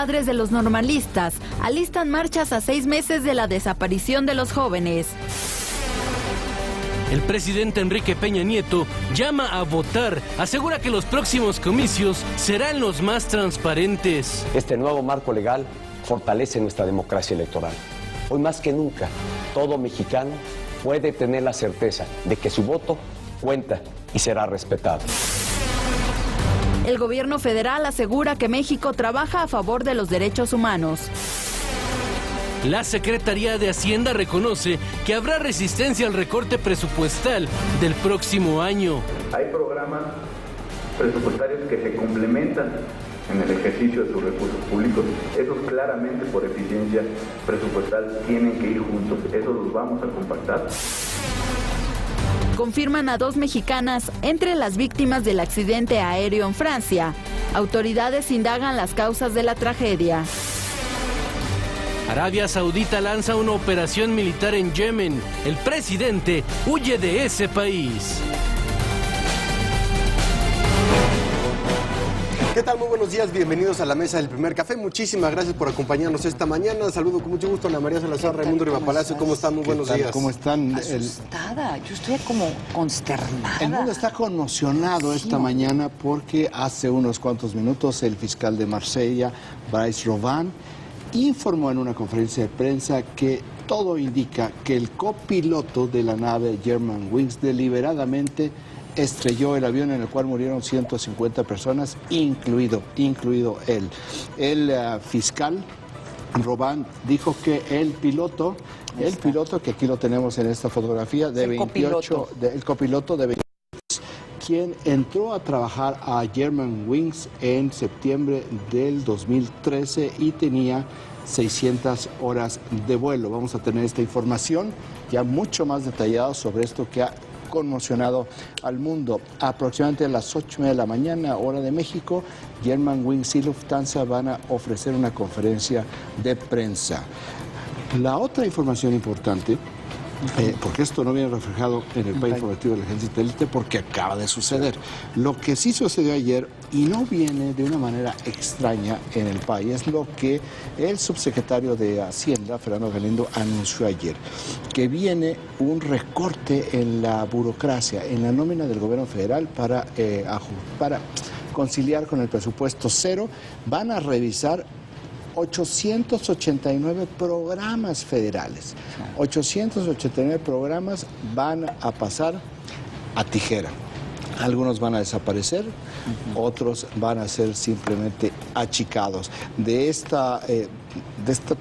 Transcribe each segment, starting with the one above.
padres de los normalistas alistan marchas a 6 meses de la desaparición de los jóvenes. El presidente Enrique Peña Nieto llama a votar, asegura que los próximos comicios serán los más transparentes. Este nuevo marco legal fortalece nuestra democracia electoral. Hoy más que nunca, todo mexicano puede tener la certeza de que su voto cuenta y será respetado. El gobierno federal asegura que México trabaja a favor de los derechos humanos. La Secretaría de Hacienda reconoce que habrá resistencia al recorte presupuestal del próximo año. Hay programas presupuestarios que se complementan en el ejercicio de sus recursos públicos. Esos claramente por eficiencia presupuestal tienen que ir juntos. Esos los vamos a compactar. Confirman a 2 mexicanas entre las víctimas del accidente aéreo en Francia. Autoridades indagan las causas de la tragedia. Arabia Saudita lanza una operación militar en Yemen. El presidente huye de ese país. ¿Qué tal? Muy buenos días, bienvenidos a la mesa del primer café. Muchísimas gracias por acompañarnos esta mañana. Saludo con mucho gusto a Ana María Salazar, Raimundo Riva Palacio. ¿Cómo están? Muy buenos días. ¿Cómo están? Asustada, yo estoy como consternada. El mundo está conmocionado esta mañana porque hace unos cuantos minutos el fiscal de Marsella, Brice Robin, informó en una conferencia de prensa que todo indica que el copiloto de la nave Germanwings deliberadamente estrelló el avión en el cual murieron 150 personas, incluido él. El fiscal Robin dijo que el piloto que aquí lo tenemos en esta fotografía, el copiloto de 28, quien entró a trabajar a Germanwings en septiembre del 2013 y tenía 600 horas de vuelo. Vamos a tener esta información ya mucho más detallada sobre esto que ha conmocionado al mundo. Aproximadamente a las 8:30 de la mañana, hora de México, Germanwings y Lufthansa van a ofrecer una conferencia de prensa. La otra información importante, porque esto no viene reflejado en el país informativo de la agencia Satélite porque acaba de suceder. Lo que sí sucedió ayer y no viene de una manera extraña en el país es lo que el subsecretario de Hacienda, Fernando Galindo, anunció ayer, que viene un recorte en la burocracia, en la nómina del gobierno federal para conciliar con el presupuesto cero. Van a revisar 889 programas federales. 889 programas van a pasar a tijera. Algunos van a desaparecer, otros van a ser simplemente achicados. De esta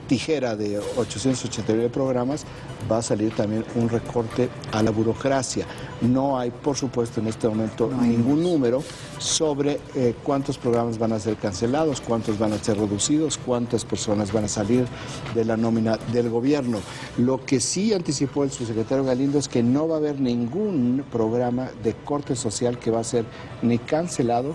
tijera de 889 programas va a salir también un recorte a la burocracia. No hay, por supuesto, en este momento ningún número sobre cuántos programas van a ser cancelados, cuántos van a ser reducidos, cuántas personas van a salir de la nómina del gobierno. Lo que sí anticipó el subsecretario Galindo es que no va a haber ningún programa de corte social que va a ser ni cancelado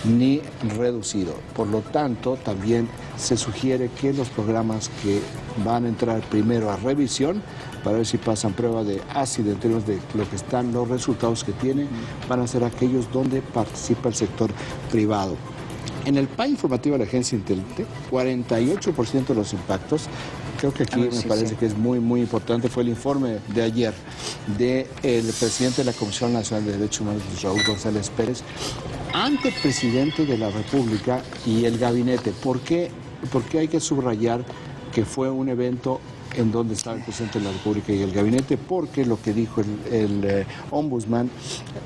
ni reducido. Por lo tanto, también se sugiere que los programas que van a entrar primero a revisión para ver si pasan prueba de ácido en términos de lo que están los resultados que tienen, van a ser aquellos donde participa el sector privado. En el PA informativo de la agencia Satélite, 48% de los impactos, creo que aquí me parece que es muy importante, fue el informe de ayer del presidente de la Comisión Nacional de Derechos Humanos, Raúl González Pérez, ante el presidente de la República y el gabinete. ¿Por qué hay que subrayar que fue un evento en donde estaba el presidente de la República y el gabinete? Porque lo que dijo el ombudsman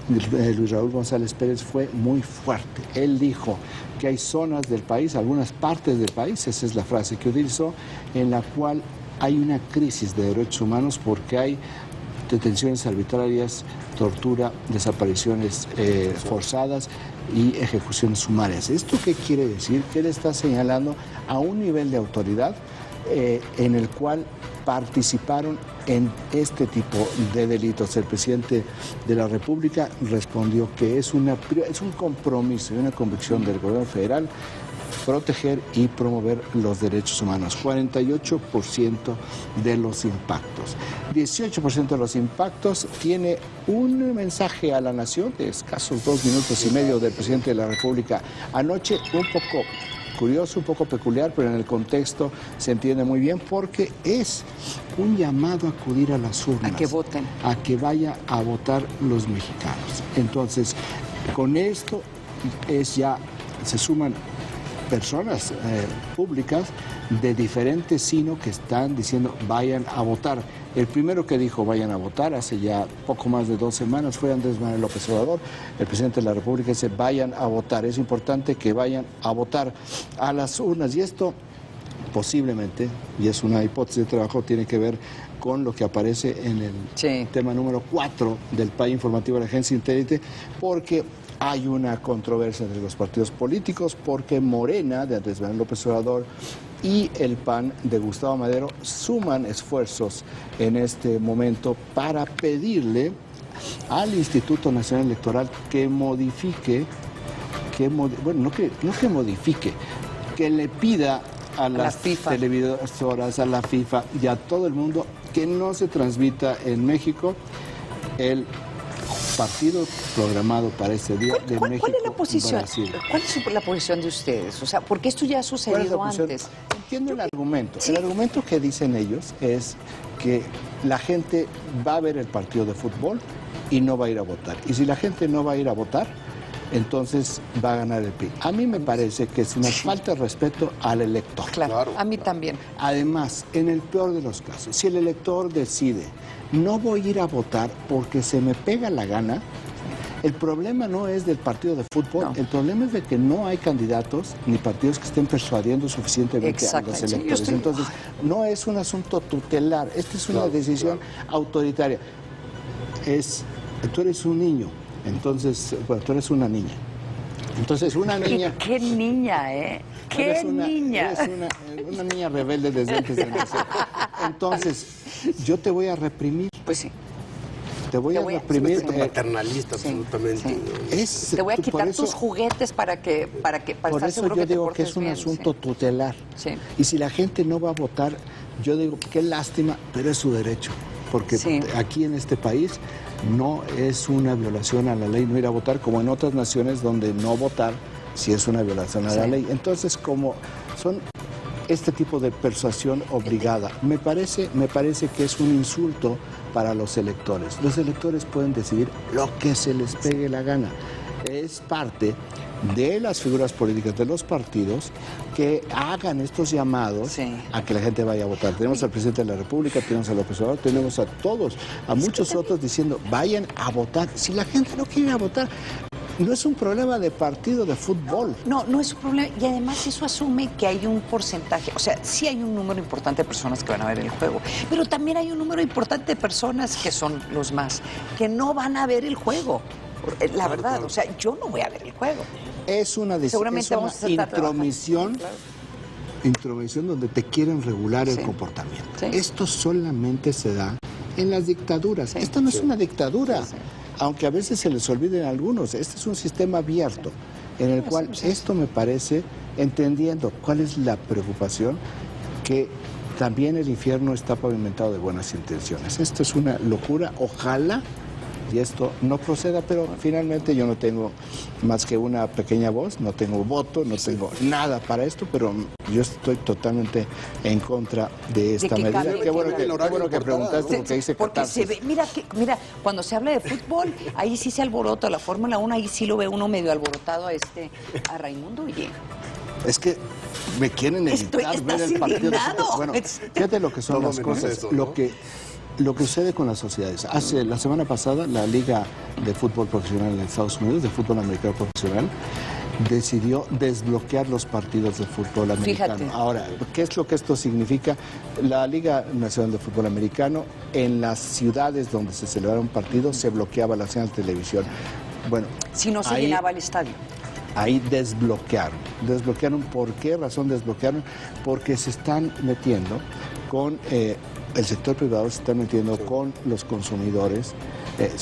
Luis Raúl González Pérez fue muy fuerte. Él dijo que hay zonas del país, algunas partes del país, esa es la frase que utilizó, en la cual hay una crisis de derechos humanos porque hay detenciones arbitrarias, tortura, desapariciones forzadas y ejecuciones sumarias. ¿Esto qué quiere decir? Que él está señalando a un nivel de autoridad en el cual participaron en este tipo de delitos. El presidente de la República respondió que es un compromiso y una convicción del gobierno federal proteger y promover los derechos humanos. 48% de los impactos. 18% de los impactos tiene un mensaje a la nación de escasos 2 minutos y medio del presidente de la República. Anoche un poco curioso, un poco peculiar, pero en el contexto se entiende muy bien porque es un llamado a acudir a las urnas. A que voten. A que vayan a votar los mexicanos. Entonces, con esto se suman personas públicas de diferentes signos que están diciendo vayan a votar. El primero que dijo vayan a votar hace ya poco más de 2 semanas fue Andrés Manuel López Obrador. El presidente de la República dice vayan a votar. Es importante que vayan a votar a las urnas. Y esto posiblemente, y es una hipótesis de trabajo, tiene que ver con lo que aparece en el tema número 4 del PAI informativo de la Agencia Intérite, porque hay una controversia entre los partidos políticos, porque Morena, de Andrés Manuel López Obrador, y el PAN de Gustavo Madero suman esfuerzos en este momento para pedirle al Instituto Nacional Electoral que modifique, que le pida a las televisoras, a la FIFA y a todo el mundo que no se transmita en México el partido programado para ese día de México. ¿Cuál es la posición? Brasil. ¿Cuál es la posición de ustedes? O sea, porque esto ya ha sucedido antes. Entiendo el argumento. Sí. El argumento que dicen ellos es que la gente va a ver el partido de fútbol y no va a ir a votar. Y si la gente no va a ir a votar, entonces va a ganar el PRI. A mí me parece que es una falta de respeto al elector. Claro, a mí también. Además, en el peor de los casos, si el elector decide no voy a ir a votar porque se me pega la gana, el problema no es del partido de fútbol, el problema es de que no hay candidatos ni partidos que estén persuadiendo suficientemente a los electores. Entonces, no es un asunto tutelar, esta es una decisión autoritaria. Tú eres un niño, entonces, tú eres una niña. Entonces, una niña... ¿Qué niña, ¿Qué niña? Eres una niña rebelde desde antes de nacer. Entonces, yo te voy a reprimir. Pues sí. Te voy a reprimir. Paternalista, absolutamente. Sí. Te voy a quitar tus juguetes para por estar eso seguro yo que digo que es un asunto tutelar. Sí. Y si la gente no va a votar, yo digo, qué lástima, pero es su derecho. Porque aquí en este país no es una violación a la ley no ir a votar, como en otras naciones donde no votar sí es una violación a la ley. Entonces, como son este tipo de persuasión obligada, me parece que es un insulto para los electores. Los electores pueden decidir lo que se les pegue la gana. Es parte de las figuras políticas de los partidos que hagan estos llamados a que la gente vaya a votar. Tenemos al presidente de la República, tenemos a López Obrador, tenemos a todos, a muchos otros diciendo vayan a votar. Si la gente no quiere ir a votar, no es un problema de partido de fútbol. No es un problema. Y además eso asume que hay un porcentaje. O sea, sí hay un número importante de personas que van a ver el juego. Pero también hay un número importante de personas que son los más, que no van a ver el juego. La verdad, o sea, yo no voy a ver el juego. Es una intromisión. Intromisión donde te quieren regular el comportamiento. Esto solamente se da en las dictaduras. Esto no es una dictadura. Aunque a veces se les olviden a algunos, este es un sistema abierto en el cual esto me parece, entendiendo cuál es la preocupación, que también el infierno está pavimentado de buenas intenciones. Esto es una locura, ojalá y esto no proceda, pero finalmente yo no tengo más que una pequeña voz, no tengo voto, no tengo nada para esto, pero yo estoy totalmente en contra de esta medida. Qué bueno que preguntaste, porque dice catarsis. Mira, cuando se habla de fútbol, ahí sí se alborota la Fórmula 1, ahí sí lo ve uno medio alborotado a Raimundo Villegas. Es que me quieren evitar ver el partido de fútbol. Bueno, fíjate lo que son las cosas, lo que sucede con las sociedades. La semana pasada, la Liga de Fútbol Profesional en Estados Unidos, de fútbol americano profesional, decidió desbloquear los partidos de fútbol americano. Fíjate. Ahora, ¿qué es lo que esto significa? La Liga Nacional de Fútbol Americano, en las ciudades donde se celebraron partidos, se bloqueaba la señal de televisión. Bueno, si no se llenaba el estadio. Ahí desbloquearon. ¿Desbloquearon? ¿Por qué razón desbloquearon? Porque se están metiendo con... el sector privado se está metiendo con los consumidores,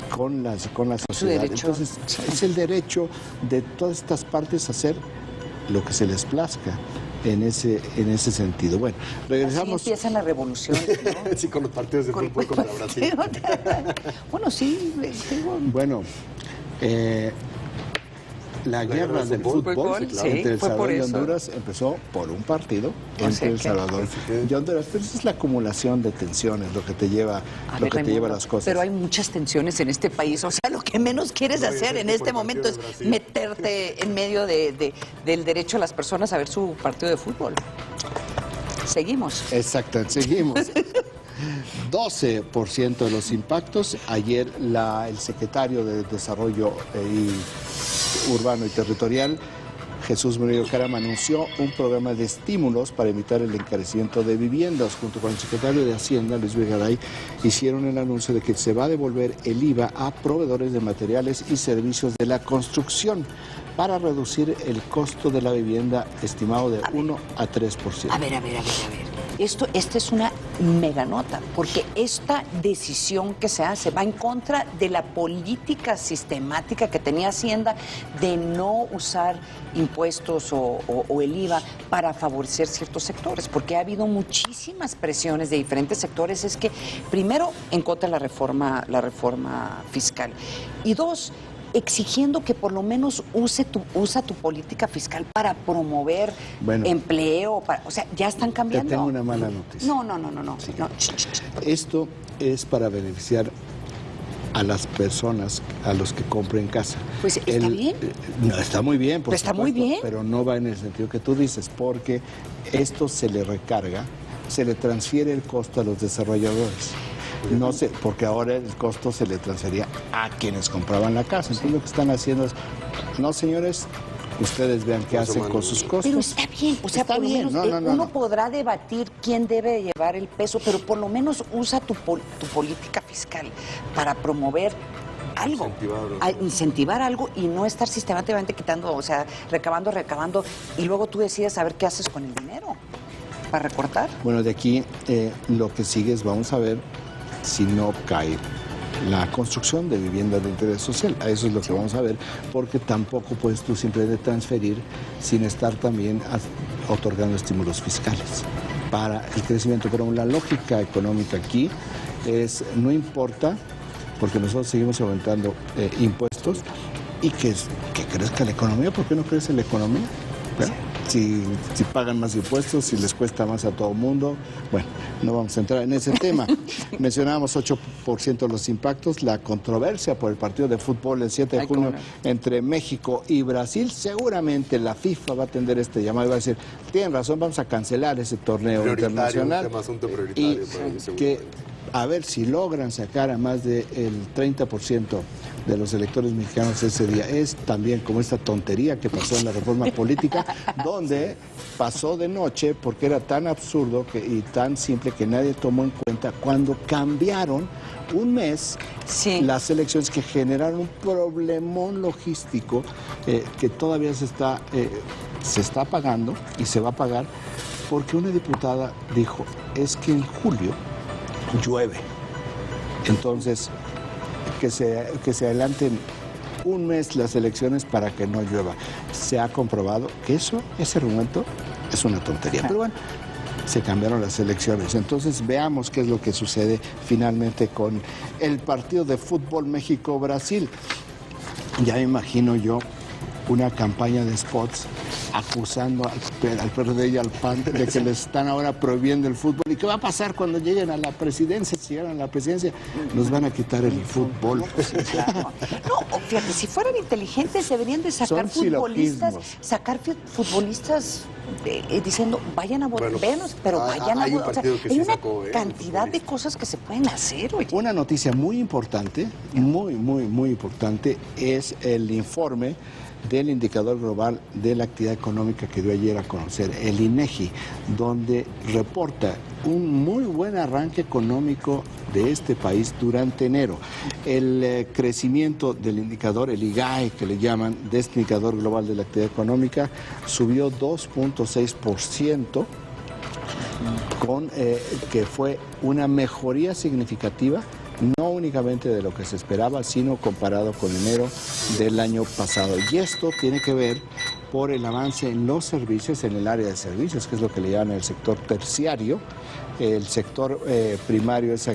con la sociedad. Entonces, es el derecho de todas estas partes a hacer lo que se les plazca en ese sentido. Bueno, regresamos. Así empieza la revolución, ¿no? Sí, con los partidos de fútbol contra Brasil. Bueno, sí. Bueno, La guerra del fútbol entre El Salvador y Honduras empezó por un partido entre El Salvador y Honduras. Pero esa es la acumulación de tensiones, lo que te lleva a las cosas. Pero hay muchas tensiones en este país. O sea, lo que menos quieres hacer en este momento es meterte en medio del derecho a las personas a ver su partido de fútbol. Seguimos. Exacto, seguimos. 12% de los impactos. Ayer el secretario de Desarrollo Urbano y Territorial, Jesús Murillo Caram, anunció un programa de estímulos para evitar el encarecimiento de viviendas. Junto con el secretario de Hacienda, Luis Videgaray, hicieron el anuncio de que se va a devolver el IVA a proveedores de materiales y servicios de la construcción para reducir el costo de la vivienda estimado de 1 a 3%. A ver. Esta es una mega nota, porque esta decisión que se hace va en contra de la política sistemática que tenía Hacienda de no usar impuestos o el IVA para favorecer ciertos sectores, porque ha habido muchísimas presiones de diferentes sectores. Es que, primero, en contra de la reforma fiscal, y dos, exigiendo que por lo menos usa tu política fiscal para promover empleo. O sea, ya están cambiando. Te tengo una mala noticia. No. Sí. No. Esto es para beneficiar a las personas, a los que compren casa. Pues está bien. No, está muy bien, por supuesto, está muy bien. Pero no va en el sentido que tú dices, porque esto se le recarga, se le transfiere el costo a los desarrolladores. No sé, porque ahora el costo se le transfería a quienes compraban la casa. Entonces lo que están haciendo es, no señores, ustedes vean qué hacen con sus costos. Pero está bien, o sea, está por lo menos uno podrá debatir quién debe llevar el peso, pero por lo menos usa tu política fiscal para promover algo, incentivar algo y no estar sistemáticamente quitando, o sea, recabando y luego tú decides saber qué haces con el dinero para recortar. Bueno, de aquí lo que sigue es, vamos a ver si no cae la construcción de viviendas de interés social. A eso es lo que vamos a ver, porque tampoco puedes tú simplemente transferir sin estar también otorgando estímulos fiscales para el crecimiento. Pero la lógica económica aquí es, no importa, porque nosotros seguimos aumentando impuestos y que crezca la economía. ¿Por qué no crece la economía? ¿Verdad? Si pagan más impuestos, si les cuesta más a todo el mundo. Bueno, no vamos a entrar en ese tema. Mencionábamos 8% de los impactos, la controversia por el partido de fútbol el 7 de junio entre México y Brasil. Seguramente la FIFA va a atender este llamado y va a decir, tienen razón, vamos a cancelar ese torneo internacional. Asunto prioritario y a ver si logran sacar a más del 30% de los electores mexicanos ese día. Es también como esta tontería que pasó en la reforma política, donde pasó de noche porque era tan absurdo y tan simple que nadie tomó en cuenta cuando cambiaron un mes las elecciones, que generaron un problemón logístico que todavía se está pagando y se va a pagar, porque una diputada dijo, es que en julio llueve. Entonces, que se adelanten un mes las elecciones para que no llueva. Se ha comprobado que ese argumento es una tontería. Pero bueno, se cambiaron las elecciones. Entonces veamos qué es lo que sucede finalmente con el partido de fútbol México-Brasil. Ya me imagino yo una campaña de spots acusando al PRD y al PAN de que les están ahora prohibiendo el fútbol. ¿Y qué va a pasar cuando lleguen a la presidencia? Si llegan a la presidencia, nos van a quitar el fútbol. Claro. No, fíjate, si fueran inteligentes deberían de sacar futbolistas diciendo, vayan a votar, pero vayan a votar. O sea, hay una cantidad de cosas que se pueden hacer. Oye. Una noticia muy importante, muy importante, es el informe del indicador global de la actividad económica que dio ayer a conocer el INEGI, donde reporta un muy buen arranque económico de este país durante enero. El crecimiento del indicador, el IGAE que le llaman, de este indicador global de la actividad económica, subió 2.6%, que fue una mejoría significativa, no únicamente de lo que se esperaba, sino comparado con enero del año pasado. Y esto tiene que ver por el avance en los servicios, en el área de servicios, que es lo que le llaman el sector terciario. El sector primario es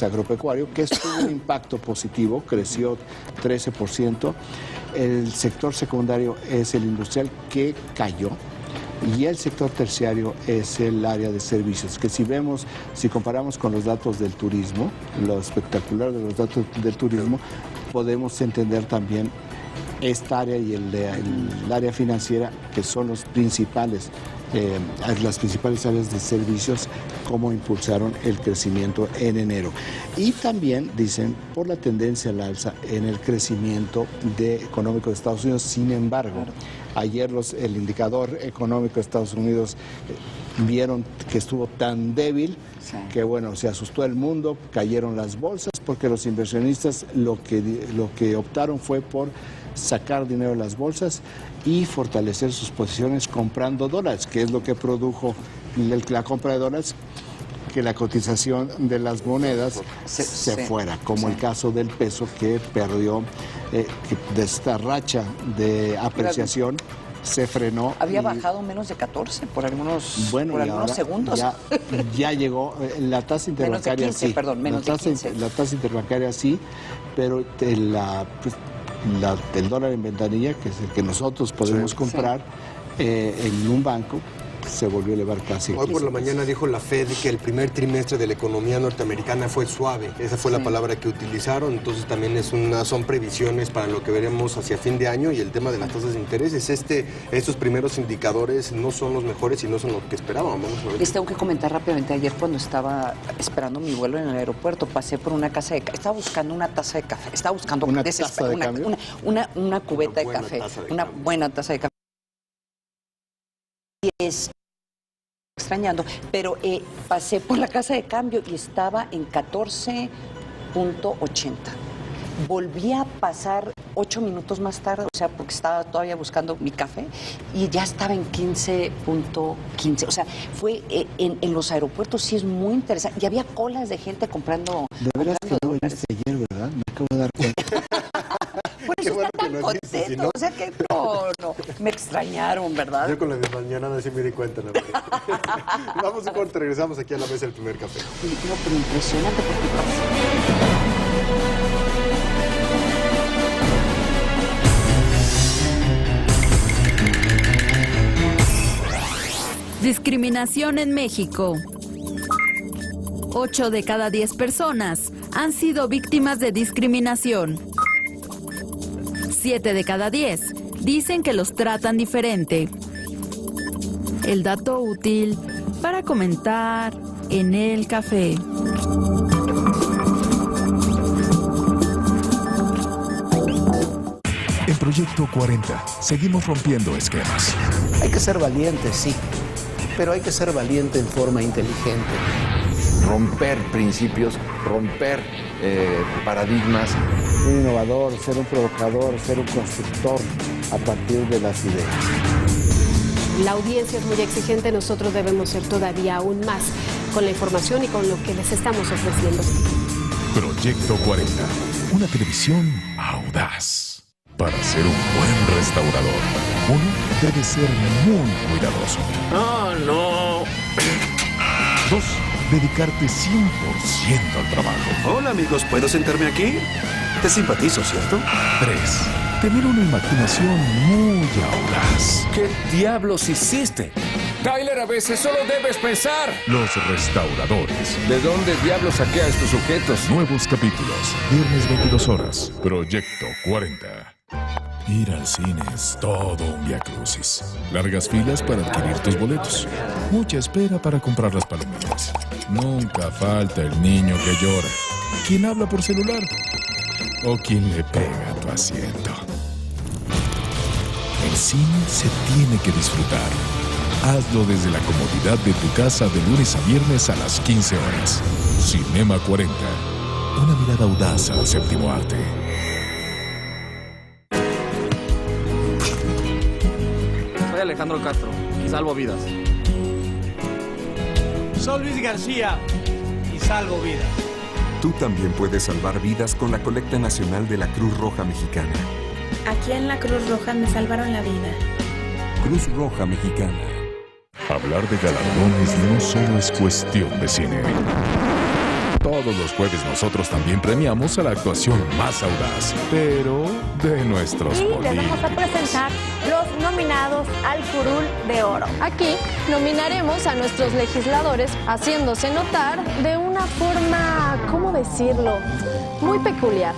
agropecuario, que tuvo un impacto positivo, creció 13%. El sector secundario es el industrial, que cayó. Y el sector terciario es el área de servicios, que si comparamos con los datos del turismo, lo espectacular de los datos del turismo, podemos entender también esta área y el área financiera, que son las principales áreas de servicios, cómo impulsaron el crecimiento en enero. Y también dicen por la tendencia al alza en el crecimiento económico de Estados Unidos. Sin embargo, ayer el indicador económico de Estados Unidos vieron que estuvo tan débil que se asustó el mundo, cayeron las bolsas, porque los inversionistas lo que optaron fue por sacar dinero de las bolsas y fortalecer sus posiciones comprando dólares, que es lo que produjo la compra de dólares, que la cotización de las monedas se fuera, como el caso del peso, que perdió de esta racha de apreciación. Se frenó. Había bajado menos de 14 por algunos segundos. Ya llegó la tasa interbancaria. Menos de 15, perdón, menos de 15. La tasa interbancaria sí, pero el dólar en ventanilla, que es el que nosotros podemos comprar en un banco, se volvió a elevar casi. Hoy por la mañana dijo la Fed que el primer trimestre de la economía norteamericana fue suave. Esa fue la palabra que utilizaron. Entonces también son previsiones para lo que veremos hacia fin de año, y el tema de las tasas de interés estos primeros indicadores no son los mejores y no son lo que esperábamos. Les tengo que comentar rápidamente. Ayer, cuando estaba esperando mi vuelo en el aeropuerto, pasé por una casa de café. Estaba buscando una taza de café. Estaba buscando una taza de cambio, una cubeta de café, una buena taza de café. Extrañando, pero pasé por la casa de cambio y estaba en 14.80. Volví a pasar 8 minutos más tarde, o sea, porque estaba todavía buscando mi café, y ya estaba en 15.15. O sea, fue en los aeropuertos, sí es muy interesante. Y había colas de gente comprando. De veras que no viniste ayer, ¿verdad? Me acabo de dar cuenta. Por eso está tan contento, ¿no? O sea que no, me extrañaron, ¿verdad? Yo con la de mañana sí me di cuenta, la verdad. Vamos a corte, regresamos aquí a la mesa del primer café. No, pero impresionante porque Discriminación en México. 8 de cada 10 personas han sido víctimas de discriminación. 7 de cada 10 dicen que los tratan diferente. El dato útil para comentar en el café. En Proyecto 40 seguimos rompiendo esquemas. Hay que ser valiente, sí, pero hay que ser valiente en forma inteligente. Romper principios, romper paradigmas. Ser innovador, ser un provocador, ser un constructor a partir de las ideas. La audiencia es muy exigente, nosotros debemos ser todavía aún más con la información y con lo que les estamos ofreciendo. Proyecto 40, una televisión audaz. Para ser un buen restaurador, uno debe ser muy cuidadoso. ¡Oh, no! 2, dedicarte 100% al trabajo. Hola, amigos, ¿puedo sentarme aquí? Te simpatizo, ¿cierto? 3, tener una imaginación muy audaz. ¿Qué diablos hiciste? Tyler, a veces solo debes pensar. Los restauradores. ¿De dónde diablos saqué a estos sujetos? Nuevos capítulos, viernes 22 horas. Proyecto 40. Ir al cine es todo un viacrucis. Largas filas para adquirir tus boletos. Mucha espera para comprar las palomitas. Nunca falta el niño que llora. ¿Quién habla por celular? O quien le pega a tu asiento. El cine se tiene que disfrutar. Hazlo desde la comodidad de tu casa de lunes a viernes a las 15 horas. Cinema 40. Una mirada audaz al séptimo arte. Soy Alejandro Castro y salvo vidas. Soy Luis García y salvo vidas. Tú también puedes salvar vidas con la colecta nacional de la Cruz Roja Mexicana. Aquí en la Cruz Roja me salvaron la vida. Cruz Roja Mexicana. Hablar de galardones no solo es cuestión de cine. Todos los jueves nosotros también premiamos a la actuación más audaz, pero de nuestros Y les políticos. vamos a presentar los nominados al Curul de Oro. Aquí nominaremos a nuestros legisladores haciéndose notar de una forma, ¿cómo decirlo?, muy peculiar.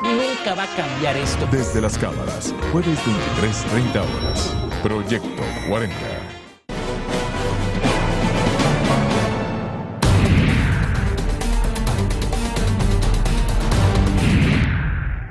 Nunca va a cambiar esto. Desde las cámaras, jueves 23:30 horas. Proyecto 40.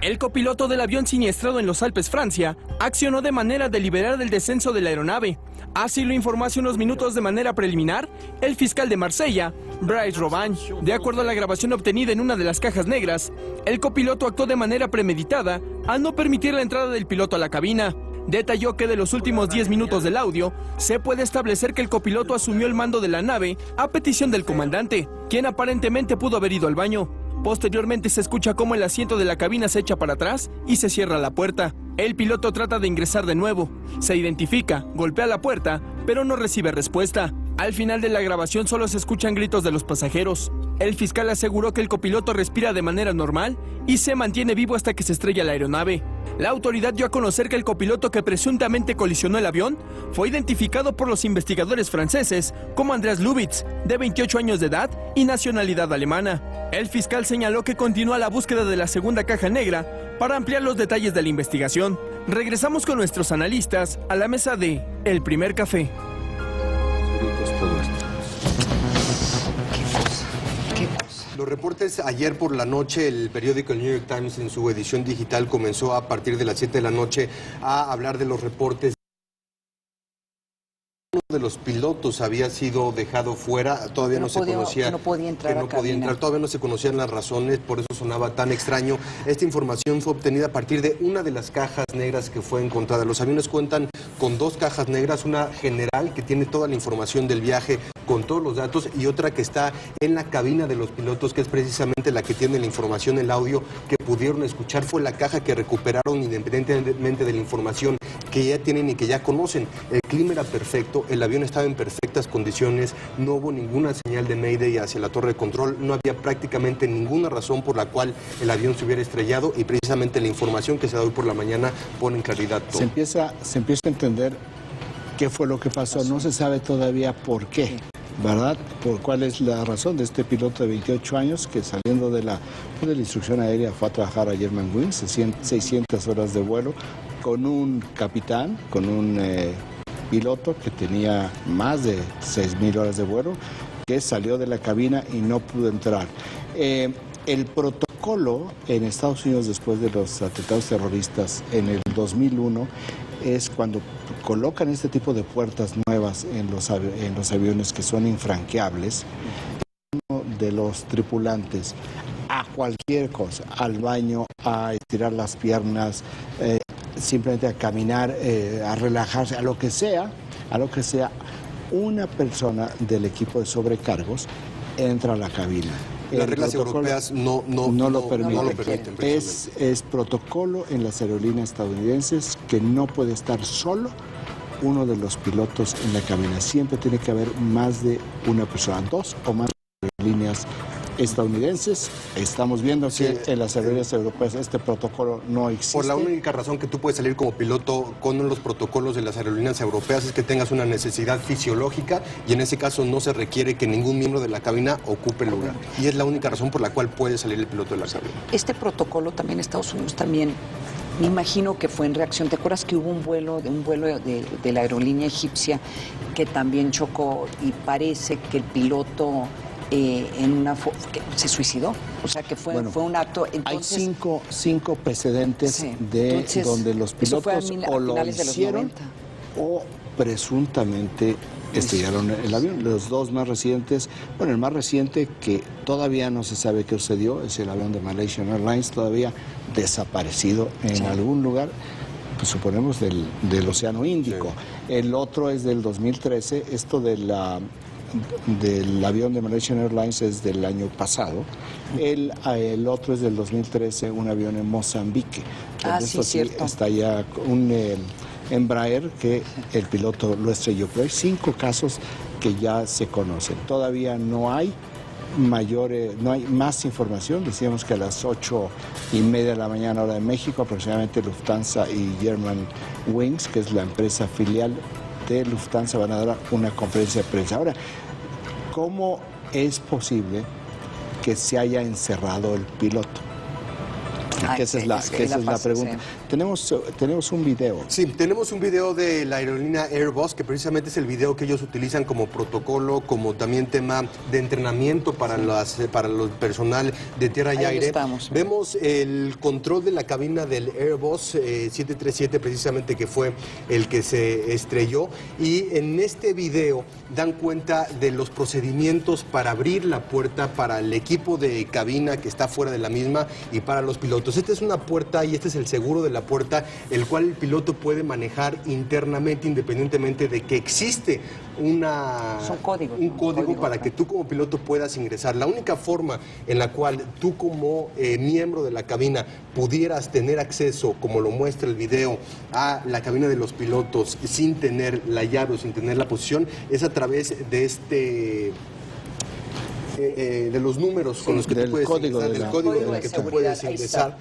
El copiloto del avión siniestrado en los Alpes, Francia, accionó de manera deliberada el descenso de la aeronave. Así lo informó hace unos minutos de manera preliminar el fiscal de Marsella, Brice Robin. De acuerdo a la grabación obtenida en una de las cajas negras, el copiloto actuó de manera premeditada al no permitir la entrada del piloto a la cabina. Detalló que de los últimos 10 minutos del audio, se puede establecer que el copiloto asumió el mando de la nave a petición del comandante, quien aparentemente pudo haber ido al baño. Posteriormente se escucha cómo el asiento de la cabina se echa para atrás y se cierra la puerta. El piloto trata de ingresar de nuevo. Se identifica, golpea la puerta, pero no recibe respuesta. Al final de la grabación solo se escuchan gritos de los pasajeros. El fiscal aseguró que el copiloto respira de manera normal y se mantiene vivo hasta que se estrella la aeronave. La autoridad dio a conocer que el copiloto que presuntamente colisionó el avión fue identificado por los investigadores franceses como Andreas Lubitz, de 28 años de edad y nacionalidad alemana. El fiscal señaló que continúa la búsqueda de la segunda caja negra para ampliar los detalles de la investigación. Regresamos con nuestros analistas a la mesa de El Primer Café. Los reportes ayer por la noche, el periódico El New York Times en su edición digital comenzó a partir de las 7 de la noche a hablar de los reportes. Uno de los pilotos había sido dejado fuera, todavía no se conocía, que no podía entrar a cabina. todavía no se conocían las razones, por eso sonaba tan extraño. Esta información fue obtenida a partir de una de las cajas negras que fue encontrada. Los aviones cuentan con dos cajas negras, una general que tiene toda la información del viaje con todos los datos y otra que está en la cabina de los pilotos, que es precisamente la que tiene la información, el audio que pudieron escuchar. Fue la caja que recuperaron independientemente de la información que ya tienen y que ya conocen. El clima era perfecto, el avión estaba en perfectas condiciones, no hubo ninguna señal de Mayday hacia la torre de control, no había prácticamente ninguna razón por la cual el avión se hubiera estrellado y precisamente la información que se da hoy por la mañana pone en claridad todo. Se empieza a entender qué fue lo que pasó, no se sabe todavía por qué, ¿verdad? Por cuál es la razón de este piloto de 28 años que saliendo de la instrucción aérea fue a trabajar a Germanwings, 600 horas de vuelo, con un capitán, con un piloto que tenía más de 6,000 horas de vuelo, que salió de la cabina y no pudo entrar. El protocolo en Estados Unidos después de los atentados terroristas en el 2001 es cuando colocan este tipo de puertas nuevas en los aviones que son infranqueables, uno de los tripulantes a cualquier cosa, al baño, a estirar las piernas, simplemente a caminar, a relajarse, a lo que sea, una persona del equipo de sobrecargos entra a la cabina. Las reglas europeas no lo permiten. Es protocolo en las aerolíneas estadounidenses que no puede estar solo uno de los pilotos en la cabina. Siempre tiene que haber más de una persona, dos o más aerolíneas estadounidenses. Estamos viendo que en las aerolíneas europeas este protocolo no existe. Por la única razón que tú puedes salir como piloto con los protocolos de las aerolíneas europeas es que tengas una necesidad fisiológica y en ese caso no se requiere que ningún miembro de la cabina ocupe el lugar. Y es la única razón por la cual puede salir el piloto de la cabina. Este protocolo también Estados Unidos también, me imagino que fue en reacción. ¿Te acuerdas que hubo un vuelo de la aerolínea egipcia que también chocó y parece que el piloto que se suicidó? O sea, que fue un acto. Entonces, hay cinco precedentes donde los pilotos o lo hicieron o presuntamente estrellaron el avión. Los dos más recientes, el más reciente que todavía no se sabe qué sucedió es el avión de Malaysian Airlines, todavía desaparecido en algún lugar, pues suponemos del Océano Índico. El otro es del 2013, esto del avión de Malaysian Airlines es del año pasado. El otro es del 2013, un avión en Mozambique. Sí, cierto. Está ya Embraer que el piloto lo estrelló. Pero hay 5 casos que ya se conocen. Todavía no hay no hay más información. Decíamos que a las 8:30 de la mañana hora de México, aproximadamente Lufthansa y Germanwings, que es la empresa filial de Lufthansa, van a dar una conferencia de prensa. Ahora, ¿cómo es posible que se haya encerrado el piloto? Que esa es la pregunta. Sí. Tenemos un video. Sí, tenemos un video de la aerolínea Airbus, que precisamente es el video que ellos utilizan como protocolo, como también tema de entrenamiento para el personal de tierra y aire. Vemos el control de la cabina del Airbus 737, precisamente, que fue el que se estrelló. Y en este video dan cuenta de los procedimientos para abrir la puerta para el equipo de cabina que está fuera de la misma y para los pilotos. Esta es una puerta y este es el seguro de la puerta, el cual el piloto puede manejar internamente, independientemente de que existe un código para que tú como piloto puedas ingresar. La única forma en la cual tú como miembro de la cabina pudieras tener acceso, como lo muestra el video, a la cabina de los pilotos sin tener la llave o sin tener la posición, es a través de de los números con los que tú puedes ingresar, del código con el que tú puedes ingresar,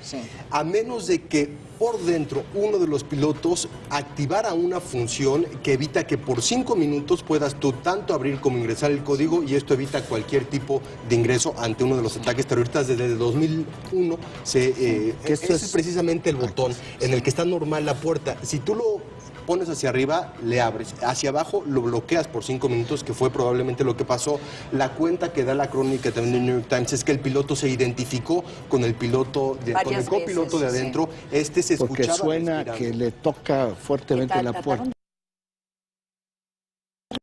a menos de que por dentro uno de los pilotos activara una función que evita que por 5 minutos puedas tú tanto abrir como ingresar el código, y esto evita cualquier tipo de ingreso ante uno de los ataques terroristas. Desde el 2001 ese es precisamente el botón en el que está normal la puerta. Si tú lo pones hacia arriba, le abres. Hacia abajo lo bloqueas por 5 minutos, que fue probablemente lo que pasó. La cuenta que da la crónica también del New York Times es que el piloto se identificó con el piloto, con el copiloto de adentro. Este se escuchaba. Porque suena respirando. Que le toca fuertemente la puerta.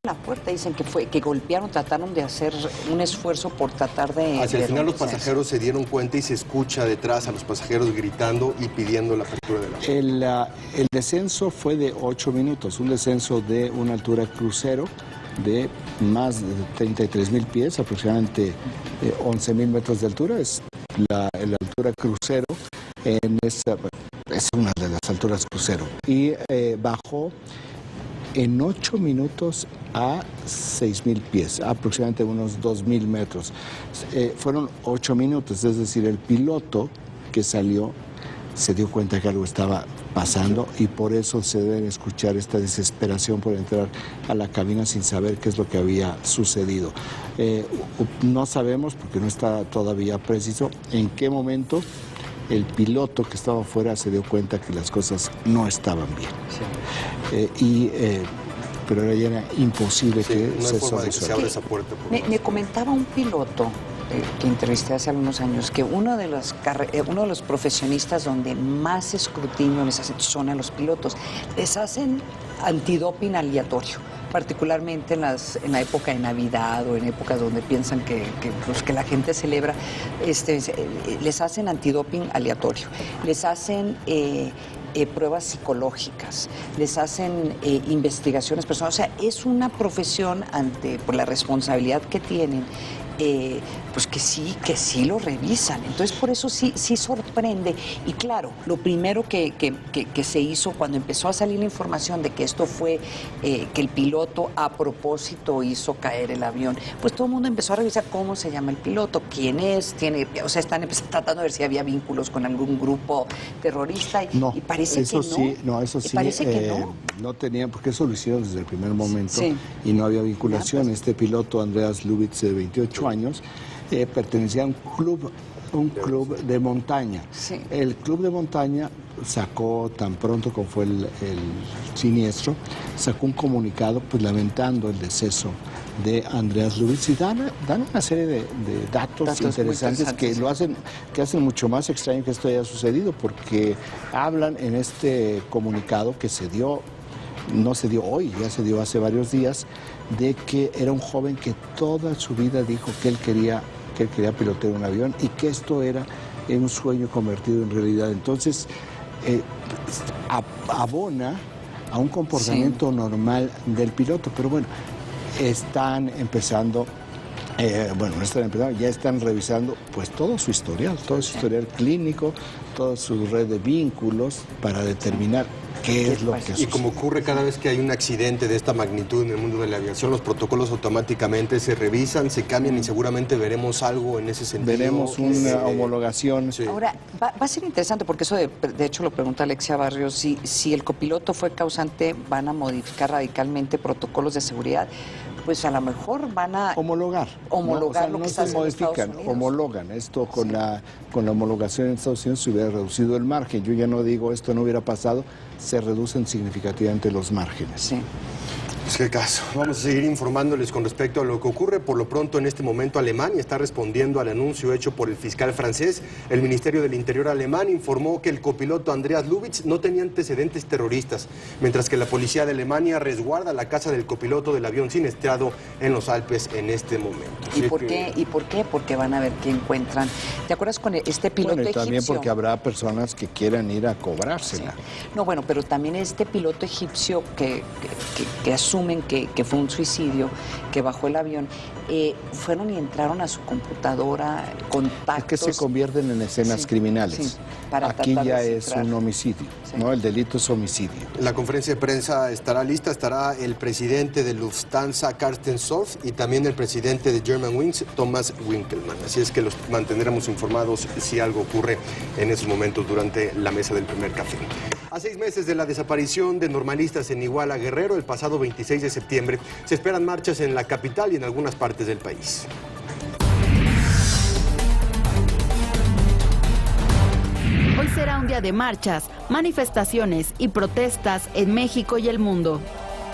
La puerta, dicen que golpearon, trataron de hacer un esfuerzo por tratar de... Hacia el final los pasajeros se dieron cuenta y se escucha detrás a los pasajeros gritando y pidiendo la apertura de la puerta. El descenso fue de 8 minutos, un descenso de una altura crucero de más de 33,000 pies, aproximadamente 11,000 metros de altura. Es la altura crucero, es una de las alturas crucero. Y bajó en 8 minutos a 6,000 pies, aproximadamente unos 2,000 metros. Fueron 8 minutos, es decir, el piloto que salió se dio cuenta que algo estaba pasando y por eso se deben escuchar esta desesperación por entrar a la cabina sin saber qué es lo que había sucedido. No sabemos, porque no está todavía preciso, en qué momento el piloto que estaba afuera se dio cuenta que las cosas no estaban bien. Sí. Pero era imposible que se abra esa puerta. Me comentaba un piloto que entrevisté hace algunos años que uno de los profesionistas donde más escrutinio les hacen son a los pilotos. Les hacen antidoping aleatorio, particularmente en la época de Navidad o en épocas donde piensan que la gente celebra, les hacen antidoping aleatorio, les hacen pruebas psicológicas, les hacen investigaciones personales. O sea, es una profesión por la responsabilidad que tienen, pues que sí lo revisan. Entonces, por eso sí sorprende. Y claro, lo primero que se hizo cuando empezó a salir la información de que esto fue que el piloto a propósito hizo caer el avión, pues todo el mundo empezó a revisar cómo se llama el piloto, quién es, están tratando de ver si había vínculos con algún grupo terrorista y parece eso que sí, no. Eso sí, parece que no. No tenían, porque eso lo hicieron desde el primer momento, sí. Y no había vinculación. Este piloto, Andreas Lubitz, de 28 años, pertenecía a un club de montaña. Sí. El club de montaña sacó, tan pronto como fue el siniestro, sacó un comunicado pues lamentando el deceso de Andreas Lubitz y dan una serie de datos interesantes que hacen mucho más extraño que esto haya sucedido, porque hablan en este comunicado que no se dio hoy, ya se dio hace varios días, de que era un joven que toda su vida dijo que él quería pilotear un avión y que esto era un sueño convertido en realidad. Entonces, abona a un comportamiento normal del piloto, pero bueno, están empezando, ya están revisando pues todo su historial clínico, toda su red de vínculos para determinar qué es lo que sucede. Y como ocurre cada vez que hay un accidente de esta magnitud en el mundo de la aviación, los protocolos automáticamente se revisan, se cambian y seguramente veremos algo en ese sentido. Veremos una homologación. Sí. Ahora, va a ser interesante porque eso de hecho lo pregunta Alexia Barrios, si el copiloto fue causante, van a modificar radicalmente protocolos de seguridad, pues a lo mejor van a homologar lo que está haciendo Estados Unidos. Homologan. Esto con la homologación en Estados Unidos se hubiera reducido el margen. Yo ya no digo esto no hubiera pasado, se reducen significativamente los márgenes. Sí. Pues qué caso. Vamos a seguir informándoles con respecto a lo que ocurre. Por lo pronto, en este momento, Alemania está respondiendo al anuncio hecho por el fiscal francés. El Ministerio del Interior alemán informó que el copiloto Andreas Lubitz no tenía antecedentes terroristas, mientras que la policía de Alemania resguarda la casa del copiloto del avión siniestrado en los Alpes en este momento. ¿Y por qué? Porque van a ver qué encuentran. ¿Te acuerdas con este piloto egipcio? También porque habrá personas que quieran ir a cobrársela. Sí. No, bueno, pero también este piloto egipcio que asumen que fue un suicidio, que bajó el avión, fueron y entraron a su computadora, contactos. Es que se convierten en escenas criminales. Sí, aquí ya es un homicidio, ¿no? El delito es homicidio. La conferencia de prensa estará lista, estará el presidente de Lufthansa, Carsten Solf, y también el presidente de Germanwings, Thomas Winkelmann. Así es que los mantendremos informados si algo ocurre en esos momentos durante la mesa del primer café. A 6 meses de la desaparición de normalistas en Iguala, Guerrero, el pasado 26 de septiembre, se esperan marchas en la capital y en algunas partes del país. Hoy será un día de marchas, manifestaciones y protestas en México y el mundo.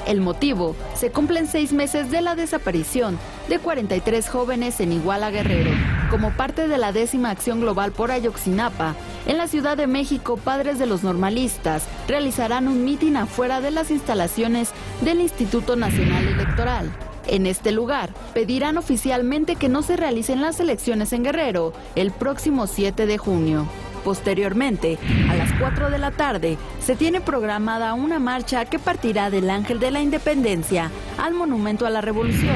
El motivo, se cumplen 6 meses de la desaparición de 43 jóvenes en Iguala, Guerrero. Como parte de la 10ª Acción Global por Ayotzinapa, en la Ciudad de México, padres de los normalistas realizarán un mitin afuera de las instalaciones del Instituto Nacional Electoral. En este lugar, pedirán oficialmente que no se realicen las elecciones en Guerrero el próximo 7 de junio. Posteriormente, a las 4 de la tarde, se tiene programada una marcha que partirá del Ángel de la Independencia al Monumento a la Revolución.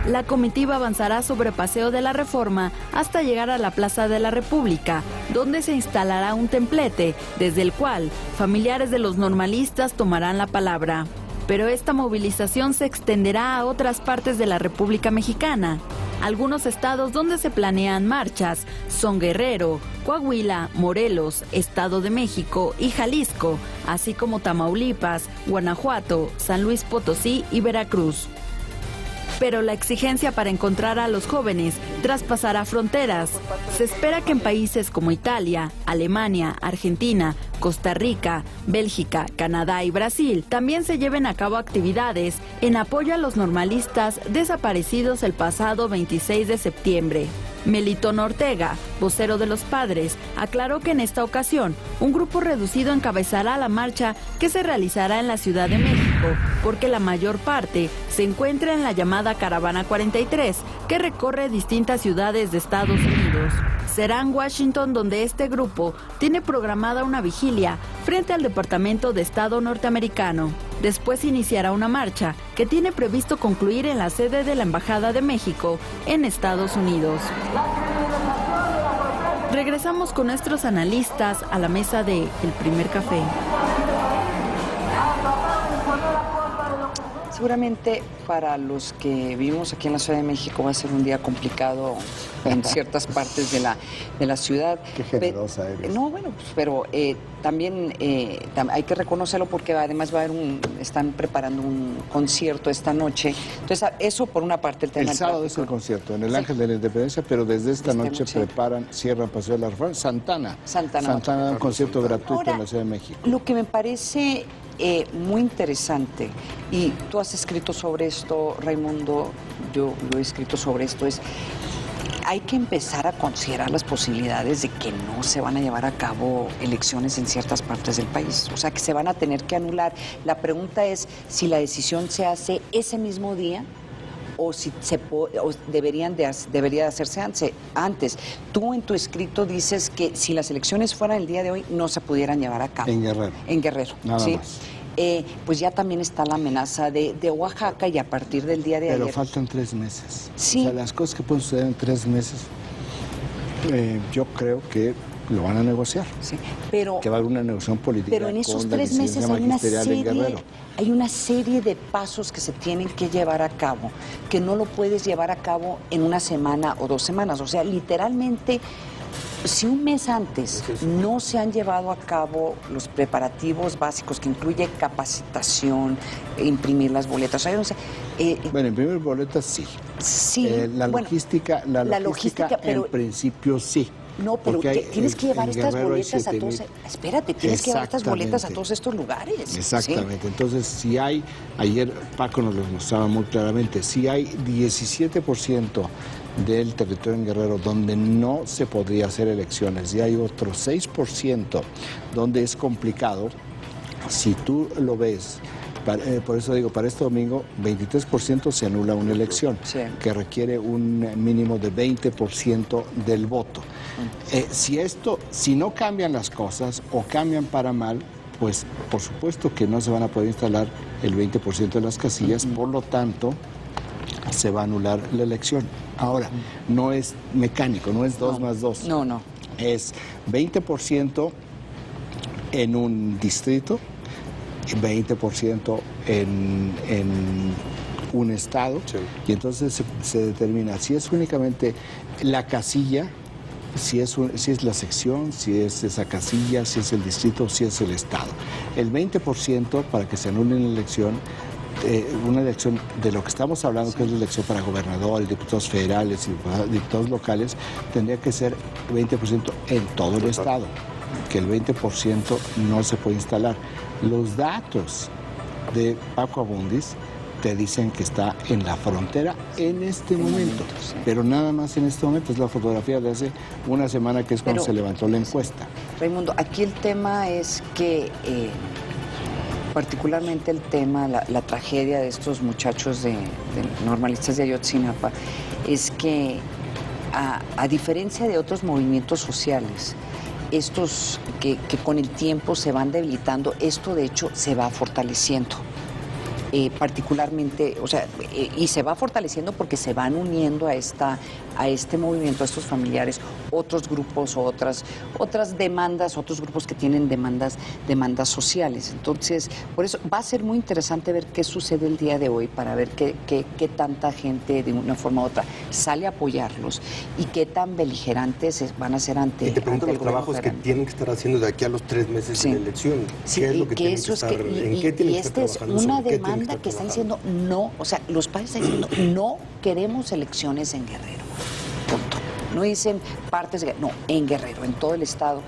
La comitiva avanzará sobre Paseo de la Reforma hasta llegar a la Plaza de la República, donde se instalará un templete, desde el cual familiares de los normalistas tomarán la palabra. Pero esta movilización se extenderá a otras partes de la República Mexicana. Algunos estados donde se planean marchas son Guerrero, Coahuila, Morelos, Estado de México y Jalisco, así como Tamaulipas, Guanajuato, San Luis Potosí y Veracruz. Pero la exigencia para encontrar a los jóvenes traspasará fronteras. Se espera que en países como Italia, Alemania, Argentina, Costa Rica, Bélgica, Canadá y Brasil también se lleven a cabo actividades en apoyo a los normalistas desaparecidos el pasado 26 de septiembre. Melitón Ortega, vocero de los padres, aclaró que en esta ocasión un grupo reducido encabezará la marcha que se realizará en la Ciudad de México, porque la mayor parte se encuentra en la llamada Caravana 43, que recorre distintas ciudades de Estados Unidos. Será en Washington donde este grupo tiene programada una vigilia frente al Departamento de Estado norteamericano. Después iniciará una marcha que tiene previsto concluir en la sede de la Embajada de México en Estados Unidos. Regresamos con nuestros analistas a la mesa de El Primer Café. Seguramente para los que vivimos aquí en la Ciudad de México va a ser un día complicado en ciertas partes de la ciudad. Qué generosa eres. No, bueno, pues, pero también hay que reconocerlo porque además están preparando un concierto esta noche. Entonces, eso por una parte el tema. El sábado es el concierto en el Ángel de la Independencia, pero desde esta noche cierran Paseo de la Reforma. Santana, un concierto gratuito ahora, en la Ciudad de México. Lo que me parece muy interesante, y tú has escrito sobre esto, Raimundo, yo lo he escrito sobre esto, hay que empezar a considerar las posibilidades de que no se van a llevar a cabo elecciones en ciertas partes del país, o sea, que se van a tener que anular. La pregunta es si la decisión se hace ese mismo día o si debería de hacerse antes. Tú en tu escrito dices que si las elecciones fueran el día de hoy no se pudieran llevar a cabo. En Guerrero. En Guerrero, nada ¿sí? Más. Pues ya también está la amenaza de Oaxaca y a partir del día de ayer. Pero faltan 3 meses. Sí. O sea, las cosas que pueden suceder en 3 meses, yo creo que lo van a negociar. Sí, pero que va a haber una negociación política. Pero en esos 3 meses hay una serie de pasos que se tienen que llevar a cabo, que no lo puedes llevar a cabo en una semana o 2 semanas. O sea, literalmente, si un mes antes no se han llevado a cabo los preparativos básicos, que incluye capacitación, imprimir las boletas, o sea, no sé, bueno, imprimir boletas sí. Sí. La logística, pero, en principio sí. No, pero tienes que llevar estas boletas a todos. Espérate, tienes que llevar estas boletas a todos estos lugares. Exactamente. ¿Sí? Entonces, si hay, ayer Paco nos lo mostraba muy claramente, si hay 17% del territorio en Guerrero donde no se podría hacer elecciones y hay otro 6% donde es complicado, si tú lo ves. Por eso digo, para este domingo, 23% se anula una elección, que requiere un mínimo de 20% del voto. Si no cambian las cosas o cambian para mal, pues por supuesto que no se van a poder instalar el 20% de las casillas, por lo tanto, se va a anular la elección. Ahora, no es mecánico, no es 2 más 2. No. Es 20% en un distrito, 20% en un estado, y entonces se determina si es únicamente la casilla, si es la sección, si es esa casilla, si es el distrito, si es el estado. El 20% para que se anule una elección de lo que estamos hablando, que es la elección para gobernadores, diputados federales y diputados locales, tendría que ser 20% en todo el estado, que el 20% no se puede instalar. Los datos de Paco Abundis te dicen que está en la frontera en este momento, pero nada más en este momento. Es la fotografía de hace una semana, que es cuando se levantó la encuesta. Raimundo, aquí el tema es que, particularmente el tema, la tragedia de estos muchachos de normalistas de Ayotzinapa, es que a diferencia de otros movimientos sociales, estos que con el tiempo se van debilitando, esto de hecho se va fortaleciendo. Particularmente, y se va fortaleciendo porque se van uniendo a este movimiento, a estos familiares, otros grupos o otras demandas, otros grupos que tienen demandas sociales. Entonces, por eso va a ser muy interesante ver qué sucede el día de hoy, para ver qué tanta gente de una forma u otra sale a apoyarlos y qué tan beligerantes van a ser ante. Y te pregunto los trabajos que tienen que estar haciendo de aquí a los 3 meses de la elección. ¿Qué es lo que tienen que estar, en qué tienen que estar trabajando? Es una demanda que están diciendo no, los padres están diciendo no queremos elecciones en Guerrero. Punto. No dicen partes de Guerrero, no, en Guerrero, en todo el estado.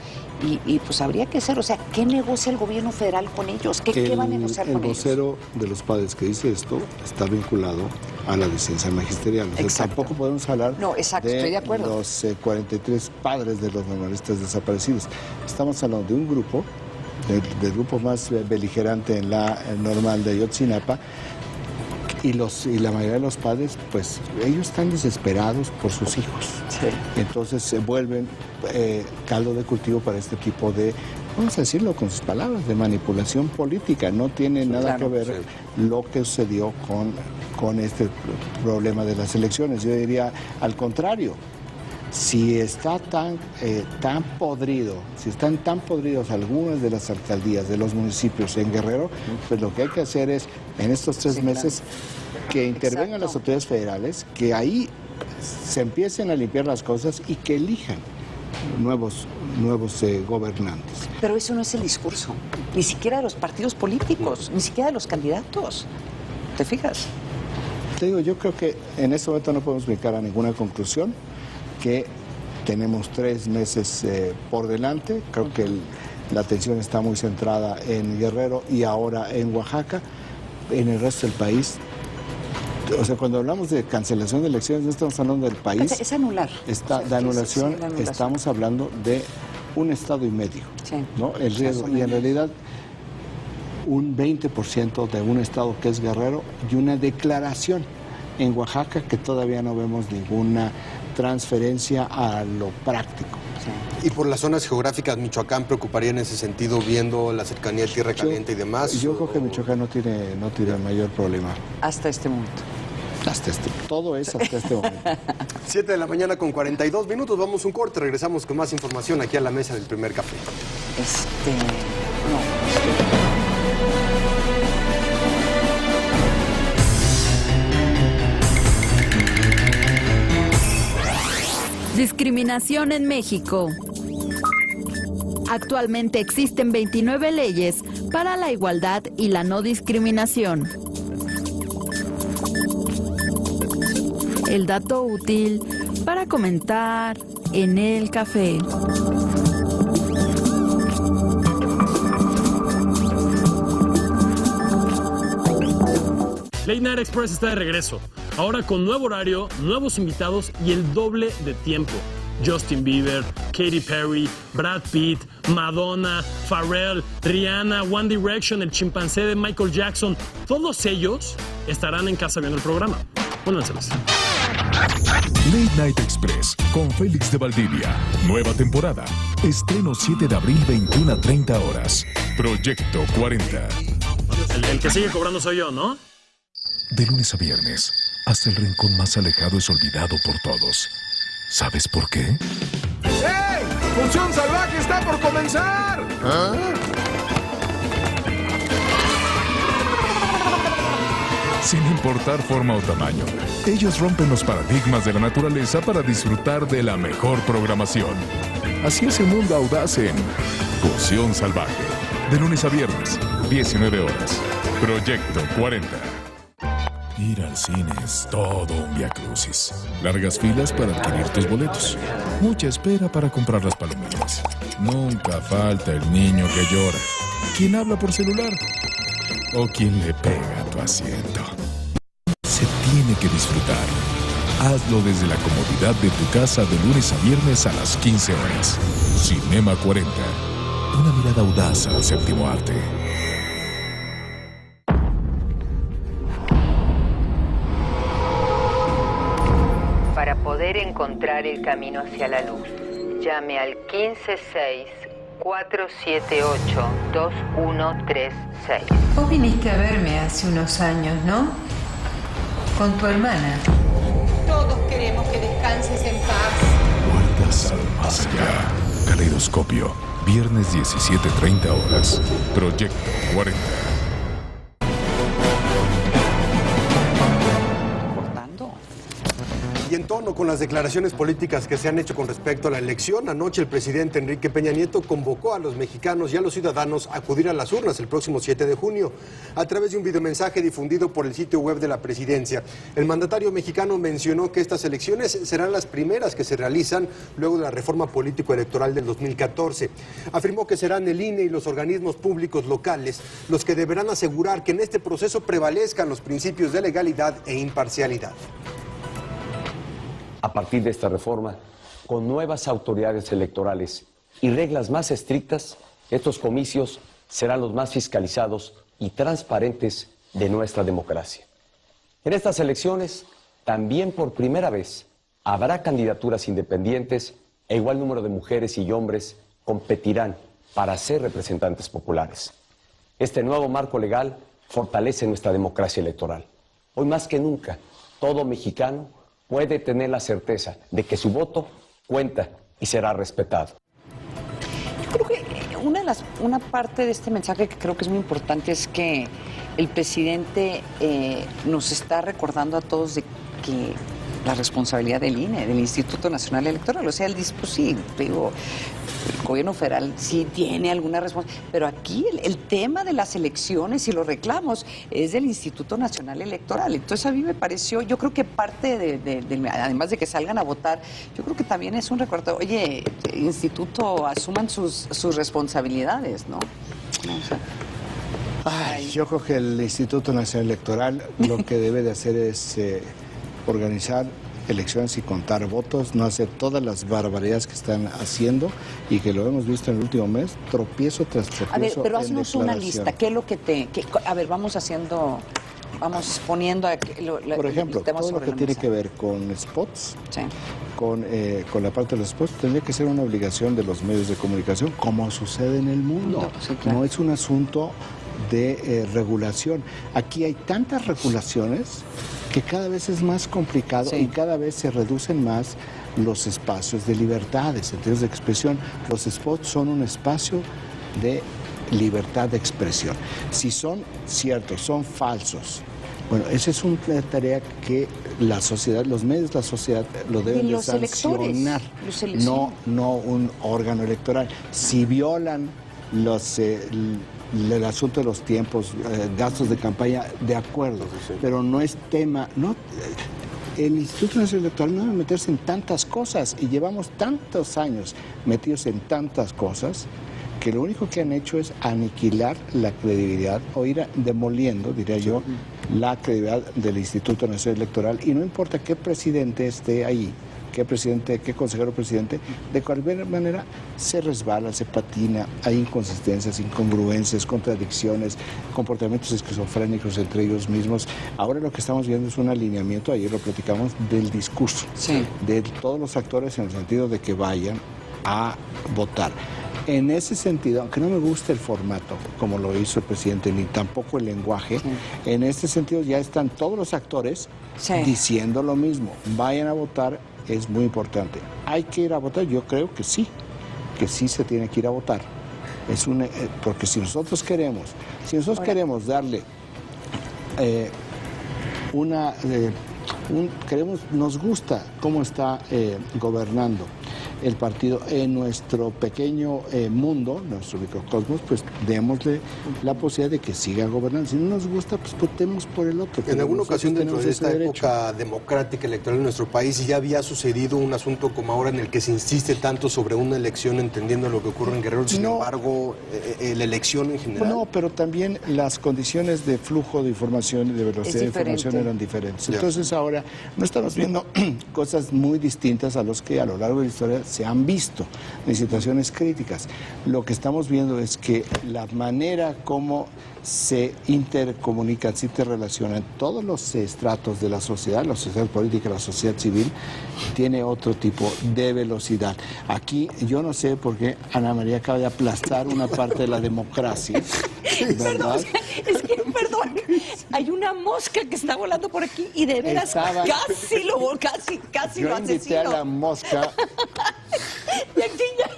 Y pues habría que hacer, ¿qué negocia el gobierno federal con ellos? ¿Qué va a negociar con ellos? El vocero de los padres que dice esto está vinculado a la licencia magisterial. Tampoco podemos hablar estoy de acuerdo. Los 43 padres de los normalistas desaparecidos. Estamos hablando de un grupo, del grupo más beligerante en la normal de Ayotzinapa, y la mayoría de los padres, pues ellos están desesperados por sus hijos. Entonces se vuelven caldo de cultivo para este tipo de, vamos a decirlo con sus palabras, de manipulación política. No tiene nada que ver lo que sucedió con este problema de las elecciones. Yo diría al contrario. Si está tan podrido, si están tan podridos algunas de las alcaldías de los municipios en Guerrero, pues lo que hay que hacer es, en estos 3 meses, que intervengan las autoridades federales, que ahí se empiecen a limpiar las cosas y que elijan nuevos gobernantes. Pero eso no es el discurso, ni siquiera de los partidos políticos, ni siquiera de los candidatos. ¿Te fijas? Te digo, yo creo que en este momento no podemos brincar a ninguna conclusión, que tenemos 3 meses por delante. Creo que la atención está muy centrada en Guerrero y ahora en Oaxaca. En el resto del país, cuando hablamos de cancelación de elecciones, no estamos hablando del país. Es anular. De anulación, estamos hablando de un estado y medio, ¿no? El riesgo, y en realidad un 20% de un estado que es Guerrero y una declaración en Oaxaca que todavía no vemos ninguna transferencia a lo práctico. Y por las zonas geográficas, Michoacán preocuparía en ese sentido, viendo la cercanía de Tierra Caliente y demás. Yo creo que Michoacán no tiene mayor problema. Hasta este momento. Todo es hasta este momento. 7 de la mañana con 42 minutos. Vamos un corte. Regresamos con más información aquí a la mesa del primer café. Discriminación en México. Actualmente existen 29 leyes para la igualdad y la no discriminación. El dato útil para comentar en el café. Late Night Express está de regreso, ahora con nuevo horario, nuevos invitados y el doble de tiempo. Justin Bieber, Katy Perry, Brad Pitt, Madonna, Pharrell, Rihanna, One Direction, el chimpancé de Michael Jackson, todos ellos estarán en casa viendo el programa. Pónganselas. Late Night Express con Félix de Valdivia. Nueva temporada. Estreno 7 de abril, 21 a 30 horas. Proyecto 40. El que sigue cobrando soy yo, ¿no? De lunes a viernes, hasta el rincón más alejado es olvidado por todos. ¿Sabes por qué? ¡Hey! ¡Función salvaje está por comenzar! ¿Ah? Sin importar forma o tamaño, ellos rompen los paradigmas de la naturaleza para disfrutar de la mejor programación. Así es el mundo audaz en Función Salvaje. De lunes a viernes, 19 horas. Proyecto 40. Ir al cine es todo un viacrucis. Largas filas para adquirir tus boletos. Mucha espera para comprar las palomitas. Nunca falta el niño que llora. ¿Quién habla por celular? O quien le pega a tu asiento. Se tiene que disfrutar. Hazlo desde la comodidad de tu casa de lunes a viernes a las 15 horas. Cinema 40. Una mirada audaz al séptimo arte. Para poder encontrar el camino hacia la luz, llame al 156-478-2136. Vos viniste a verme hace unos años, ¿no? Con tu hermana. Todos queremos que descanses en paz. Puertas al más allá. Caleidoscopio. Viernes 17:30 horas. Proyecto 40. Y en tono con las declaraciones políticas que se han hecho con respecto a la elección, anoche el presidente Enrique Peña Nieto convocó a los mexicanos y a los ciudadanos a acudir a las urnas el próximo 7 de junio. A través de un videomensaje difundido por el sitio web de la presidencia, el mandatario mexicano mencionó que estas elecciones serán las primeras que se realizan luego de la reforma político-electoral del 2014. Afirmó que serán el INE y los organismos públicos locales los que deberán asegurar que en este proceso prevalezcan los principios de legalidad e imparcialidad. A partir de esta reforma, con nuevas autoridades electorales y reglas más estrictas, estos comicios serán los más fiscalizados y transparentes de nuestra democracia. En estas elecciones, también por primera vez, habrá candidaturas independientes e igual número de mujeres y hombres competirán para ser representantes populares. Este nuevo marco legal fortalece nuestra democracia electoral. Hoy más que nunca, todo mexicano puede tener la certeza de que su voto cuenta y será respetado. Yo creo que una parte de este mensaje que creo que es muy importante es que el presidente nos está recordando a todos de que la responsabilidad del INE, del Instituto Nacional Electoral, o sea, él dice, pues sí, digo, el gobierno federal sí tiene alguna responsabilidad, pero aquí el tema de las elecciones y los reclamos es del Instituto Nacional Electoral. Entonces a mí me pareció, yo creo que parte además de que salgan a votar, yo creo que también es un recuerdo, oye, instituto, asuman sus responsabilidades, ¿no? O sea, yo creo que el Instituto Nacional Electoral lo que debe de hacer es organizar elecciones y contar votos, no hacer todas las barbaridades que están haciendo y que lo hemos visto en el último mes, tropiezo tras tropiezo. A ver, pero haznos una lista, ¿qué es lo que a ver, vamos poniendo por ejemplo, todo lo que tiene que ver con spots, sí, con la parte de los spots, tendría que ser una obligación de los medios de comunicación, como sucede en el mundo. Sí, claro. No es un asunto de regulación. Aquí hay tantas regulaciones que cada vez es más complicado y cada vez se reducen más los espacios de libertades, en términos de expresión. Los spots son un espacio de libertad de expresión. Si son ciertos, son falsos, bueno, esa es una tarea que la sociedad, los medios de la sociedad lo deben de sancionar, no un órgano electoral. Si violan el asunto de los tiempos, gastos de campaña, de acuerdo, pero no es tema, el Instituto Nacional Electoral no debe meterse en tantas cosas y llevamos tantos años metidos en tantas cosas que lo único que han hecho es aniquilar la credibilidad o ir demoliendo, diría yo, la credibilidad del Instituto Nacional Electoral, y no importa qué presidente esté ahí, qué consejero presidente, de cualquier manera se resbala, se patina, hay inconsistencias, incongruencias, contradicciones, comportamientos esquizofrénicos entre ellos mismos. Ahora lo que estamos viendo es un alineamiento, ayer lo platicamos, del discurso, de todos los actores en el sentido de que vayan a votar. En ese sentido, aunque no me guste el formato, como lo hizo el presidente, ni tampoco el lenguaje, en este sentido ya están todos los actores diciendo lo mismo. Vayan a votar, es muy importante. ¿Hay que ir a votar? Yo creo que sí se tiene que ir a votar. Porque si nosotros queremos darle nos gusta cómo está gobernando el partido en nuestro pequeño mundo, nuestro microcosmos, pues démosle la posibilidad de que siga gobernando. Si no nos gusta, pues votemos por el otro. En alguna ocasión dentro de esta época democrática electoral en nuestro país ya había sucedido un asunto como ahora en el que se insiste tanto sobre una elección entendiendo lo que ocurre en Guerrero, sin embargo, la elección en general. No, pero también las condiciones de flujo de información y de velocidad de información eran diferentes. Entonces ahora no estamos viendo cosas muy distintas a los que a lo largo de la historia se han visto en situaciones críticas. Lo que estamos viendo es que la manera como se intercomunican, se interrelacionan todos los estratos de la sociedad política, la sociedad civil, tiene otro tipo de velocidad. Aquí yo no sé por qué Ana María acaba de aplastar una parte de la democracia, ¿verdad? Perdón, hay una mosca que está volando por aquí y de veras casi lo asesino. Yo invité a la mosca. Y aquí ya...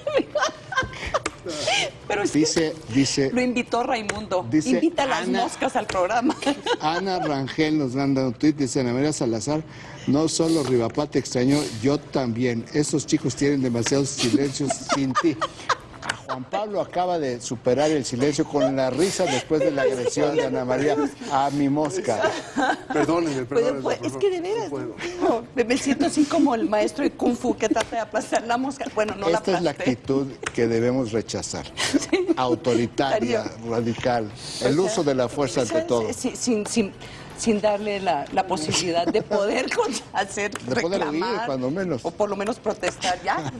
Pero dice, lo invitó Raimundo. Invita a las moscas al programa. Ana Rangel nos manda un tuit, dice Ana María Salazar, no solo Rivapá te extrañó, yo también. Esos chicos tienen demasiados silencios sin ti. Juan Pablo acaba de superar el silencio con la risa después de la agresión de Ana María a mi mosca. Perdónenme. Es que de veras, me siento así como el maestro de Kung Fu que trata de aplastar la mosca. Bueno, no la aplasté. Esta es la actitud que debemos rechazar. Autoritaria, radical. El uso de la fuerza ante todo. Sin darle la posibilidad de poder reclamar, huir, cuando menos. O por lo menos protestar. Ya.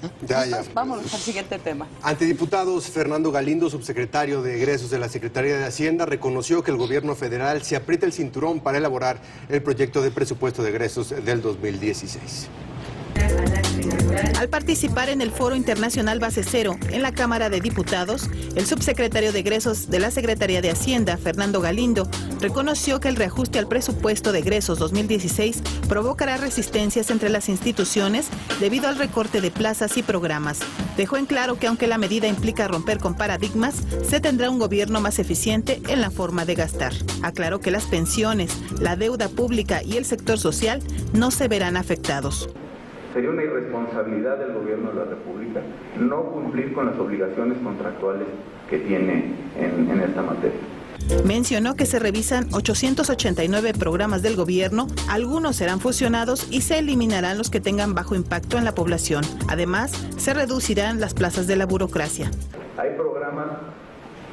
Vámonos al siguiente tema. Ante diputados, Fernando Galindo, subsecretario de Egresos de la Secretaría de Hacienda, reconoció que el gobierno federal se aprieta el cinturón para elaborar el proyecto de presupuesto de egresos del 2016. Al participar en el Foro Internacional Base Cero en la Cámara de Diputados, el subsecretario de Egresos de la Secretaría de Hacienda, Fernando Galindo, reconoció que el reajuste al presupuesto de egresos 2016 provocará resistencias entre las instituciones debido al recorte de plazas y programas. Dejó en claro que aunque la medida implica romper con paradigmas, se tendrá un gobierno más eficiente en la forma de gastar. Aclaró que las pensiones, la deuda pública y el sector social no se verán afectados. Sería una irresponsabilidad del gobierno de la República no cumplir con las obligaciones contractuales que tiene en esta materia. Mencionó que se revisan 889 programas del gobierno, algunos serán fusionados y se eliminarán los que tengan bajo impacto en la población. Además, se reducirán las plazas de la burocracia. Hay programas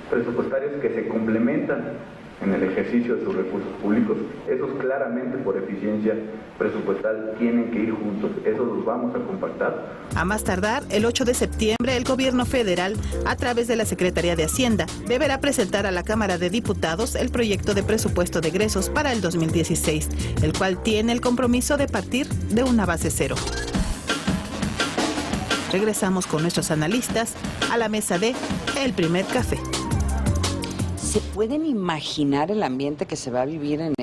presupuestarios que se complementan en el ejercicio de sus recursos públicos. Esos claramente por eficiencia presupuestal tienen que ir juntos. Esos los vamos a compactar. A más tardar, el 8 de septiembre, el gobierno federal, a través de la Secretaría de Hacienda, deberá presentar a la Cámara de Diputados el proyecto de presupuesto de egresos para el 2016, el cual tiene el compromiso de partir de una base cero. Regresamos con nuestros analistas a la mesa de El Primer Café. ¿Se pueden imaginar el ambiente que se va a vivir en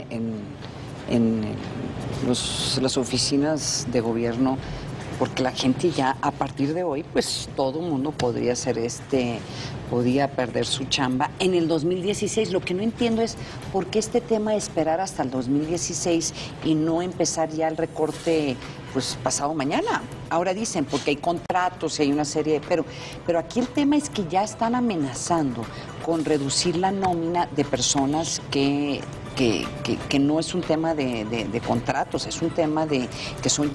las oficinas de gobierno? Porque la gente ya a partir de hoy, pues todo el mundo podría podía perder su chamba en el 2016. Lo que no entiendo es por qué este tema de esperar hasta el 2016 y no empezar ya el recorte pues pasado mañana. Ahora dicen porque hay contratos y hay una serie pero aquí el tema es que ya están amenazando con reducir la nómina de personas que no es un tema de contratos, es un tema de que son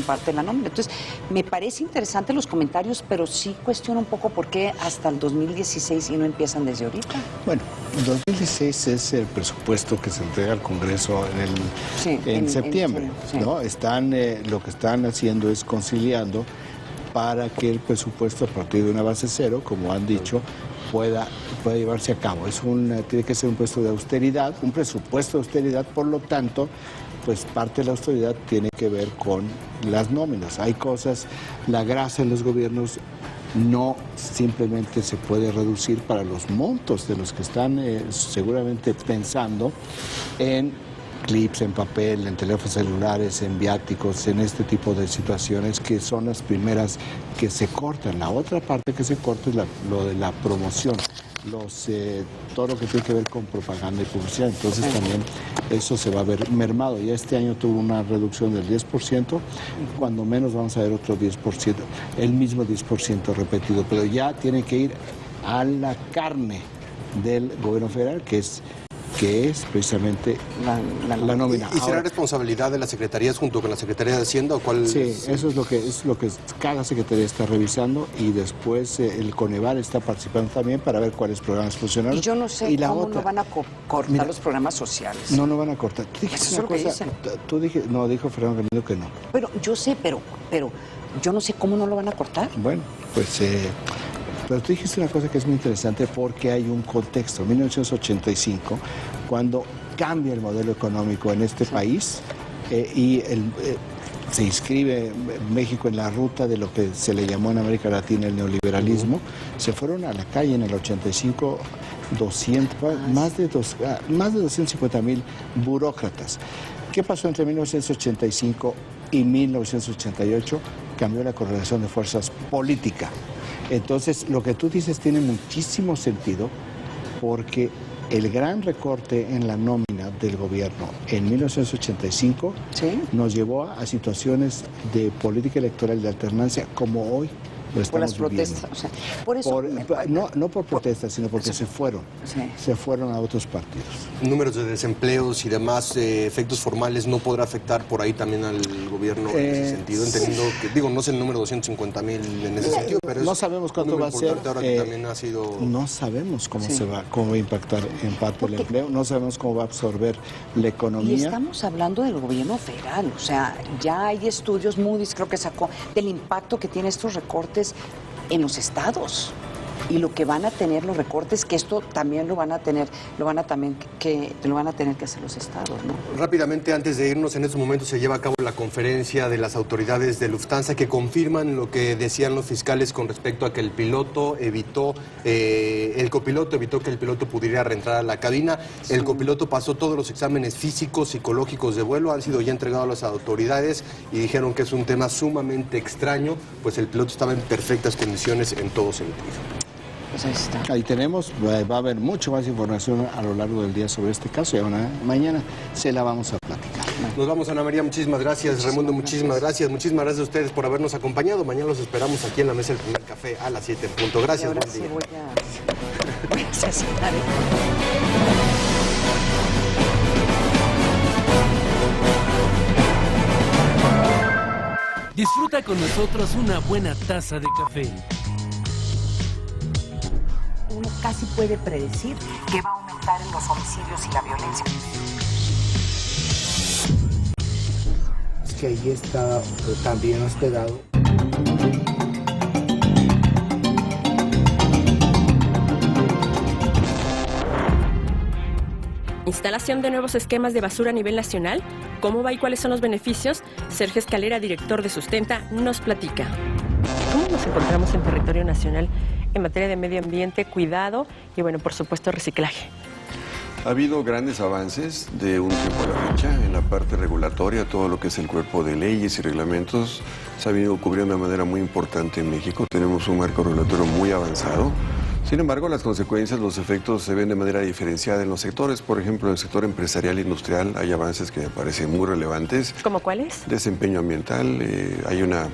parte de la nómina. Entonces, me parece interesante los comentarios, pero sí cuestiono un poco por qué hasta el 2016 y no empiezan desde ahorita. Bueno, el 2016 es el presupuesto que se entrega al Congreso en septiembre, ¿no? Lo que están haciendo es conciliando para que el presupuesto a partir de una base cero, como han dicho, pueda llevarse a cabo. Tiene que ser un presupuesto de austeridad, por lo tanto, pues parte de la austeridad tiene que ver con las nóminas. Hay cosas, la grasa en los gobiernos no simplemente se puede reducir para los montos de los que están seguramente pensando en clips, en papel, en teléfonos celulares, en viáticos, en este tipo de situaciones que son las primeras que se cortan. La otra parte que se corta es lo de la promoción, todo lo que tiene que ver con propaganda y publicidad. Entonces también eso se va a ver mermado. Ya este año tuvo una reducción del 10%, cuando menos vamos a ver otro 10%, el mismo 10% repetido, pero ya tiene que ir a la carne del gobierno federal, que es precisamente la nómina. ¿Y será responsabilidad de las secretarías junto con la Secretaría de Hacienda o cuál? Sí, eso es lo que cada secretaría está revisando y después el Coneval está participando también para ver cuáles programas funcionaron. Y yo no sé cómo no van a cortar los programas sociales. No van a cortar. Tú dijiste una cosa. Dijo Fernando Galindo que no. Pero yo sé, pero yo no sé cómo no lo van a cortar. Bueno, pues... Pero tú dijiste una cosa que es muy interesante porque hay un contexto. En 1985, cuando cambia el modelo económico en este país se inscribe México en la ruta de lo que se le llamó en América Latina el neoliberalismo, se fueron a la calle en el 85 más de 250,000 burócratas. ¿Qué pasó entre 1985 y 1988? Cambió la correlación de fuerzas política. Entonces, lo que tú dices tiene muchísimo sentido porque el gran recorte en la nómina del gobierno en 1985 nos llevó a situaciones de política electoral de alternancia como hoy lo estamos viviendo. Por las protestas, o sea, por eso... no por protestas, sino porque se fueron a otros partidos. Números de desempleos y demás efectos formales no podrá afectar por ahí también al gobierno en ese sentido, entendiendo que, no sé el número 250,000 en ese sentido, pero no sabemos cuánto va a ser. Ahora que también ha sido... No sabemos cómo va a impactar en parte el empleo, no sabemos cómo va a absorber la economía. Y estamos hablando del gobierno federal, o sea, ya hay estudios, Moody's creo que sacó, del impacto que tiene estos recortes en los estados y lo que van a tener los recortes, que esto también lo van a tener que hacer los estados, ¿no? Rápidamente, antes de irnos, en estos momentos se lleva a cabo la conferencia de las autoridades de Lufthansa que confirman lo que decían los fiscales con respecto a que el copiloto evitó que el piloto pudiera reentrar a la cabina. El copiloto pasó todos los exámenes físicos, psicológicos de vuelo, han sido ya entregados a las autoridades y dijeron que es un tema sumamente extraño, pues el piloto estaba en perfectas condiciones en todo sentido. Pues ahí está. Ahí tenemos, va a haber mucho más información a lo largo del día sobre este caso y mañana se la vamos a platicar. Nos vamos, Ana María, muchísimas gracias. Raimundo, muchísimas gracias. Muchísimas gracias a ustedes por habernos acompañado. Mañana los esperamos aquí en la mesa del primer café a las 7 en punto. Gracias, ahora buen día. Voy a asesinar. Disfruta con nosotros una buena taza de café. Uno casi puede predecir que va a aumentar en los homicidios y la violencia. Es que allí está también hospedado. Instalación de nuevos esquemas de basura a nivel nacional. ¿Cómo va y cuáles son los beneficios? Sergio Escalera, director de Sustenta, nos platica. ¿Cómo nos encontramos en territorio nacional en materia de medio ambiente, cuidado y, bueno, por supuesto, reciclaje? Ha habido grandes avances de un tiempo a la fecha en la parte regulatoria, todo lo que es el cuerpo de leyes y reglamentos se ha venido cubriendo de manera muy importante en México. Tenemos un marco regulatorio muy avanzado. Sin embargo, las consecuencias, los efectos se ven de manera diferenciada en los sectores. Por ejemplo, en el sector empresarial e industrial hay avances que me parecen muy relevantes. ¿Cómo cuáles? Desempeño ambiental, hay una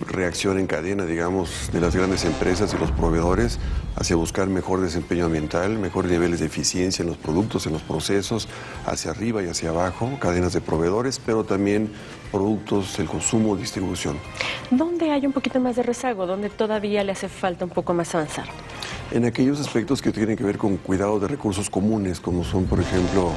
reacción en cadena, digamos, de las grandes empresas y los proveedores hacia buscar mejor desempeño ambiental, mejores niveles de eficiencia en los productos, en los procesos, hacia arriba y hacia abajo, cadenas de proveedores, pero también productos, el consumo, distribución. ¿Dónde hay un poquito más de rezago? ¿Dónde todavía le hace falta un poco más avanzar? En aquellos aspectos que tienen que ver con cuidado de recursos comunes, como son, por ejemplo,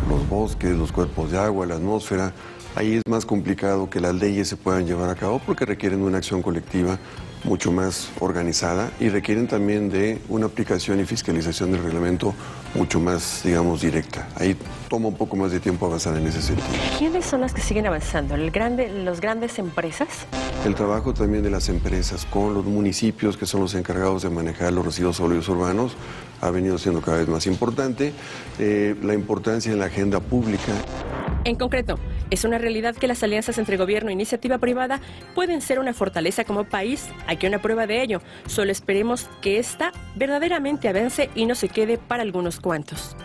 los bosques, los cuerpos de agua, la atmósfera. Ahí es más complicado que las leyes se puedan llevar a cabo porque requieren una acción colectiva mucho más organizada y requieren también de una aplicación y fiscalización del reglamento mucho más, digamos, directa. Ahí toma un poco más de tiempo avanzar en ese sentido. ¿Quiénes son las que siguen avanzando? ¿Los grandes empresas? El trabajo también de las empresas con los municipios, que son los encargados de manejar los residuos sólidos urbanos, ha venido siendo cada vez más importante. La importancia en la agenda pública. En concreto, es una realidad que las alianzas entre gobierno e iniciativa privada pueden ser una fortaleza como país. Aquí una prueba de ello. Solo esperemos que esta verdaderamente avance y no se quede para algunos cuantos.